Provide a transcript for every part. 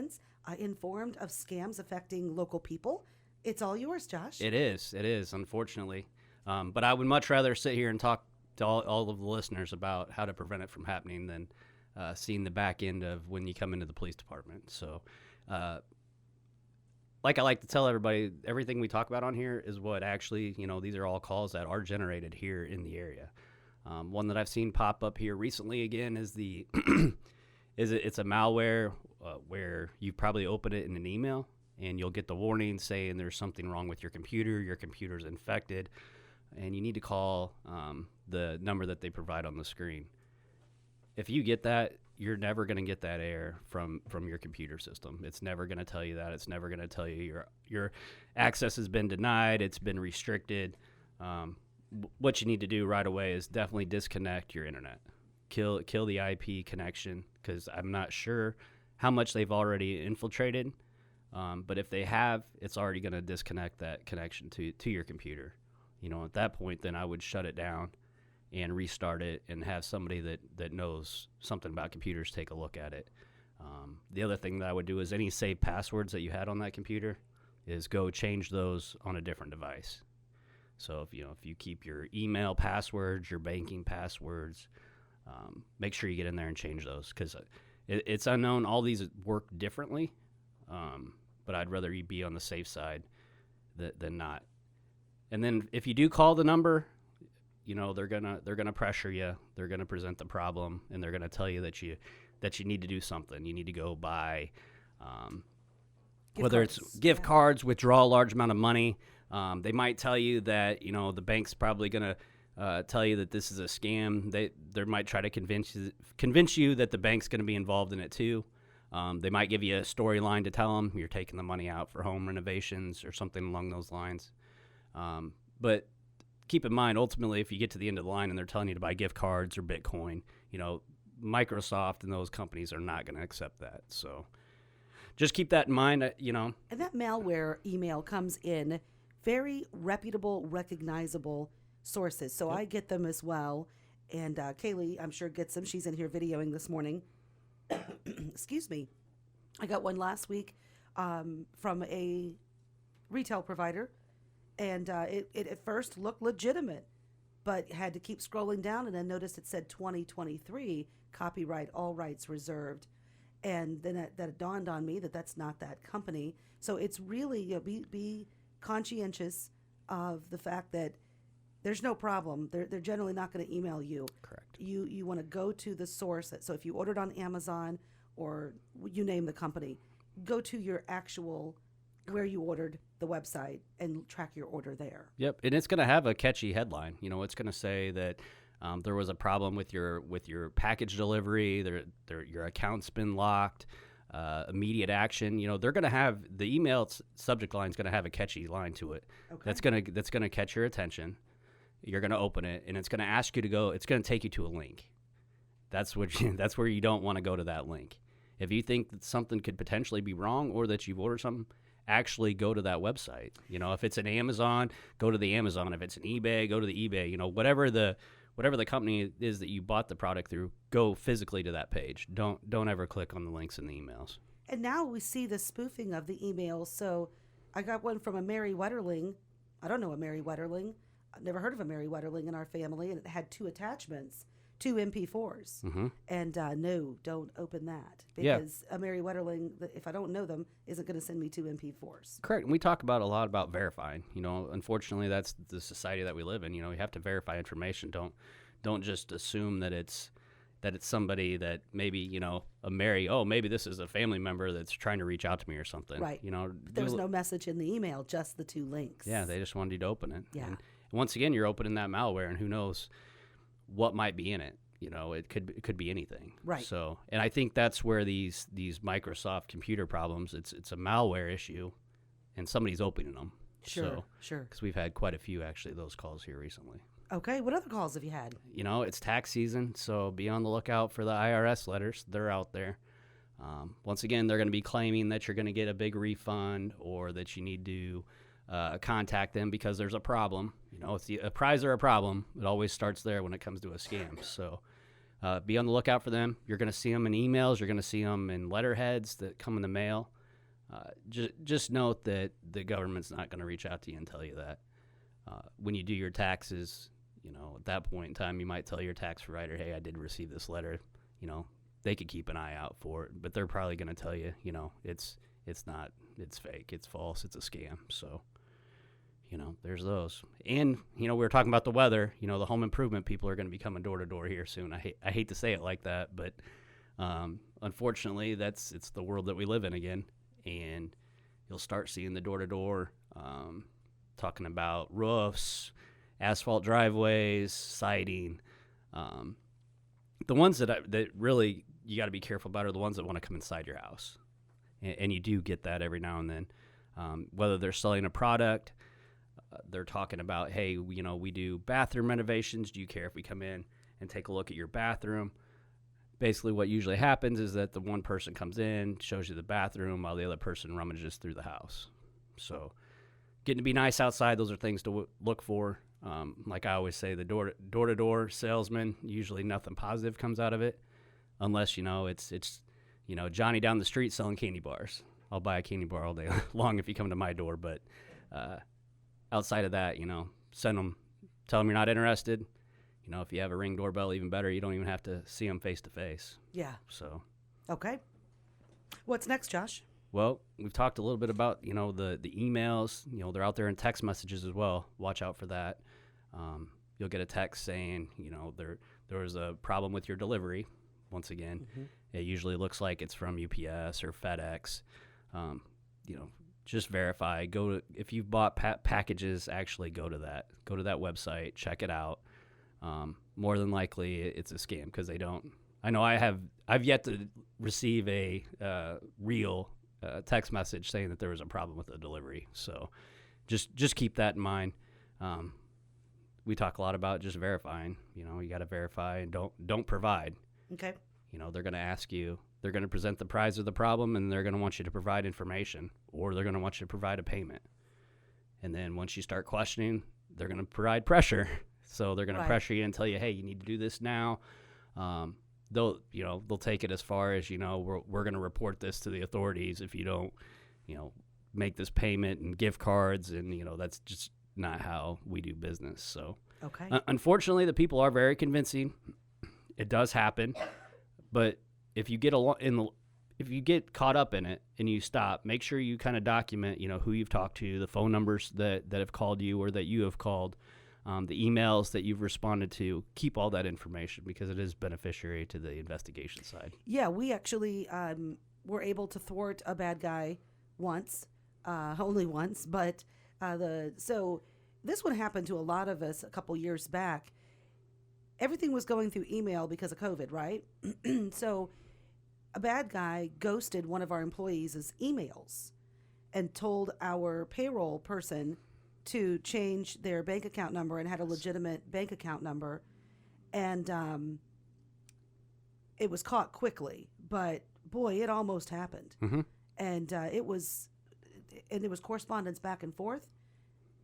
citizens informed of scams affecting local people. It's all yours, Josh. It is, unfortunately. But I would much rather sit here and talk to all of the listeners about how to prevent it from happening than seeing the back end of when you come into the police department. So, like I like to tell everybody, everything we talk about on here is what actually, these are all calls that are generated here in the area. One that I've seen pop up here recently again is it's a malware where you probably open it in an email and you'll get the warning saying there's something wrong with your computer's infected, and you need to call the number that they provide on the screen. If you get that, you're never going to get that error from your computer system. It's never going to tell you that. It's never going to tell you your access has been denied. It's been restricted. What you need to do right away is definitely disconnect your internet. Kill the IP connection, because I'm not sure how much they've already infiltrated. But if they have, it's already going to disconnect that connection to your computer. At that point, then I would shut it down and restart it and have somebody that knows something about computers take a look at it. The other thing that I would do is any saved passwords that you had on that computer is go change those on a different device. So if you keep your email passwords, your banking passwords, make sure you get in there and change those, because it's unknown. All these work differently, but I'd rather you be on the safe side than not. And then if you do call the number, they're gonna pressure you. They're gonna present the problem, and they're gonna tell you that you need to do something. You need to go buy, whether it's gift cards, withdraw a large amount of money. They might tell you that the bank's probably gonna tell you that this is a scam. They might try to convince you that the bank's gonna be involved in it too. They might give you a storyline to tell them you're taking the money out for home renovations or something along those lines. But keep in mind, ultimately, if you get to the end of the line and they're telling you to buy gift cards or Bitcoin, Microsoft and those companies are not going to accept that. So just keep that in mind, And that malware email comes in very reputable, recognizable sources. So I get them as well. And Kaylee, I'm sure, gets them. She's in here videoing this morning. Excuse me. I got one last week from a retail provider. And it at first looked legitimate, but had to keep scrolling down and then noticed it said 2023, copyright, all rights reserved. And then that dawned on me that that's not that company. So it's really, be conscientious of the fact that there's no problem. They're generally not going to email you. Correct. You want to go to the source. So if you ordered on Amazon or you name the company, go to your actual where you ordered, the website, and track your order there. Yep, and it's going to have a catchy headline. It's going to say that there was a problem with your package delivery. Your account's been locked. Immediate action. They're going to have the email subject line is going to have a catchy line to it. Okay. That's going to catch your attention. You're going to open it, and it's going to ask you to go. It's going to take you to a link. That's where you don't want to go to that link. If you think that something could potentially be wrong or that you've ordered something, actually go to that website. If it's an Amazon, go to the Amazon. If it's an eBay, go to the eBay. Whatever the company is that you bought the product through, go physically to that page. Don't ever click on the links in the emails. And now we see the spoofing of the emails. So I got one from a Mary Wetterling. I don't know a Mary Wetterling. I've never heard of a Mary Wetterling in our family, and it had 2 attachments. 2 MP4s. Mm-hmm. And no, don't open that, because a Mary Wetterling, if I don't know them, isn't going to send me 2 MP4s. Correct. And we talk a lot about verifying. Unfortunately, that's the society that we live in. You have to verify information. Don't just assume that it's somebody that maybe, a Mary, maybe this is a family member that's trying to reach out to me or something. Right. There's no message in the email, just the 2 links. Yeah, they just wanted you to open it. Yeah. And once again, you're opening that malware, and who knows what might be in it. It could be anything. Right. So, and I think that's where these Microsoft computer problems, it's a malware issue, and somebody's opening them. Sure. Because we've had quite a few, actually, those calls here recently. Okay. What other calls have you had? It's tax season, so be on the lookout for the IRS letters. They're out there. Once again, they're going to be claiming that you're going to get a big refund, or that you need to contact them because there's a problem. It's a prize or a problem. It always starts there when it comes to a scam. So Be on the lookout for them. You're going to see them in emails. You're going to see them in letterheads that come in the mail. Just note that the government's not going to reach out to you and tell you that. When you do your taxes, at that point in time, you might tell your tax provider, hey, I did receive this letter. They could keep an eye out for it, but they're probably going to tell you, it's not, it's fake, it's false, it's a scam. So, there's those. And, we were talking about the weather, the home improvement people are going to be coming door to door here soon. I hate to say it like that, but unfortunately, it's the world that we live in again. And you'll start seeing the door to door talking about roofs, asphalt driveways, siding. The ones that really you got to be careful about are the ones that want to come inside your house. And you do get that every now and then. Whether they're selling a product, they're talking about, hey, we do bathroom renovations. Do you care if we come in and take a look at your bathroom? Basically, what usually happens is that the one person comes in, shows you the bathroom, while the other person rummages through the house. So getting to be nice outside, those are things to look for. Like I always say, the door-to-door salesman, usually nothing positive comes out of it, unless, it's Johnny down the street selling candy bars. I'll buy a candy bar all day long if you come to my door. But outside of that, send them, tell them you're not interested. If you have a Ring doorbell, even better. You don't even have to see them face to face. Yeah. So. Okay. What's next, Josh? Well, we've talked a little bit about, the emails. They're out there in text messages as well. Watch out for that. You'll get a text saying, there was a problem with your delivery. Once again, It usually looks like it's from UPS or FedEx. Just verify. If you've bought packages, actually go to that website, check it out. More than likely it's a scam because they don't. I know I've yet to receive a real text message saying that there was a problem with the delivery. So just keep that in mind. We talk a lot about just verifying. You got to verify and don't provide. Okay. They're going to ask you. They're going to present the prize of the problem, and they're going to want you to provide information, or they're going to want you to provide a payment. And then once you start questioning, they're going to provide pressure. So they're going to pressure you and tell you, hey, you need to do this now. They'll take it as far as, we're going to report this to the authorities if you don't, make this payment and gift cards. And, that's just not how we do business. So, okay. Unfortunately, the people are very convincing. It does happen. But if you get caught up in it and you stop, make sure you kind of document, who you've talked to, the phone numbers that have called you or that you have called. The emails that you've responded to, keep all that information because it is beneficiary to the investigation side. Yeah, we actually were able to thwart a bad guy once, only once, but so this one happened to a lot of us a couple years back. Everything was going through email because of COVID, right? So a bad guy ghosted one of our employees' emails and told our payroll person to change their bank account number and had a legitimate bank account number. And it was caught quickly, but boy, it almost happened. Mm-hmm. And there was correspondence back and forth,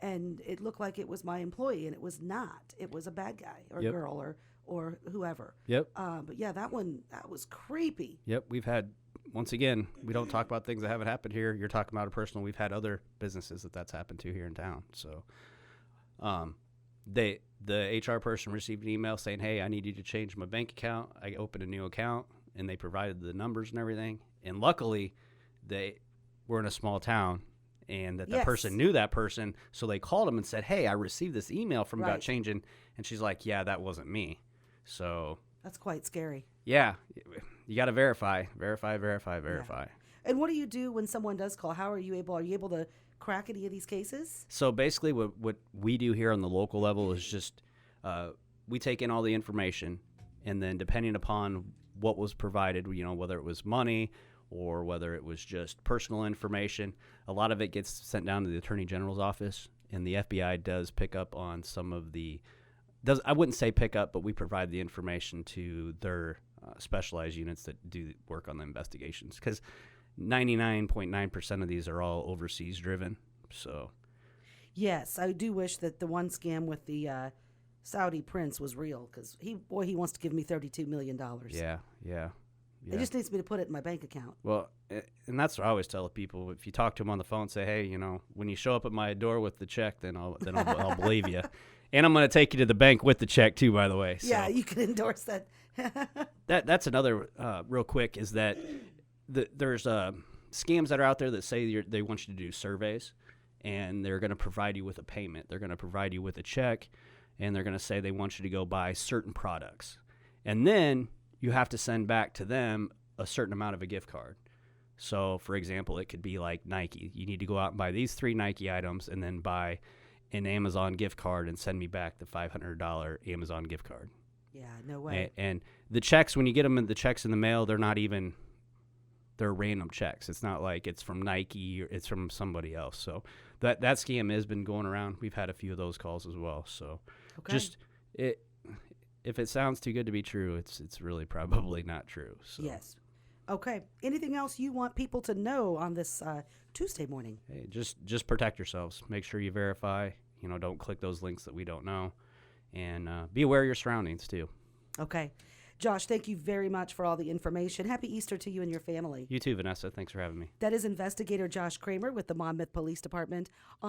and it looked like it was my employee, and it was not. It was a bad guy or girl or whoever. Yep. But yeah, that was creepy. Yep. We've had, once again, we don't talk about things that haven't happened here. You're talking about a personal. We've had other businesses that's happened to here in town. So, the HR person received an email saying, "Hey, I need you to change my bank account." I opened a new account, and they provided the numbers and everything. And luckily, we're in a small town, and that person knew that person, so they called him and said, "Hey, I received this email from about changing," and she's like, "Yeah, that wasn't me." So that's quite scary. Yeah, you got to verify. Yeah. And what do you do when someone does call? Are you able to crack any of these cases? So basically what we do here on the local level is just we take in all the information, and then depending upon what was provided, whether it was money or whether it was just personal information, a lot of it gets sent down to the Attorney General's office, and the FBI does pick up on some of I wouldn't say pick up, but we provide the information to their specialized units that do work on the investigations, because 99.9% of these are all overseas driven. So, yes, I do wish that the one scam with the Saudi prince was real, because he wants to give me $32 million. Yeah. He just needs me to put it in my bank account. Well, and that's what I always tell people. If you talk to them on the phone, say, hey, when you show up at my door with the check, then I'll believe you. And I'm going to take you to the bank with the check too, by the way. So Yeah, you can endorse that. that's another real quick is that there's scams that are out there that say they want you to do surveys, and they're going to provide you with a payment. They're going to provide you with a check, and they're going to say they want you to go buy certain products. And then you have to send back to them a certain amount of a gift card. So, for example, it could be like Nike. You need to go out and buy these 3 Nike items and then buy an Amazon gift card and send me back the $500 Amazon gift card. Yeah, no way. And the checks, when you get them the checks in the mail, they're random checks. It's not like it's from Nike or it's from somebody else. So that scam has been going around. We've had a few of those calls as well. So if it sounds too good to be true, it's really probably not true. So. Yes. Okay. Anything else you want people to know on this Tuesday morning? Hey, just protect yourselves. Make sure you verify. Don't click those links that we don't know, and be aware of your surroundings too. Okay. Josh, thank you very much for all the information. Happy Easter to you and your family. You too, Vanessa. Thanks for having me. That is Investigator Josh Kramer with the Monmouth Police Department on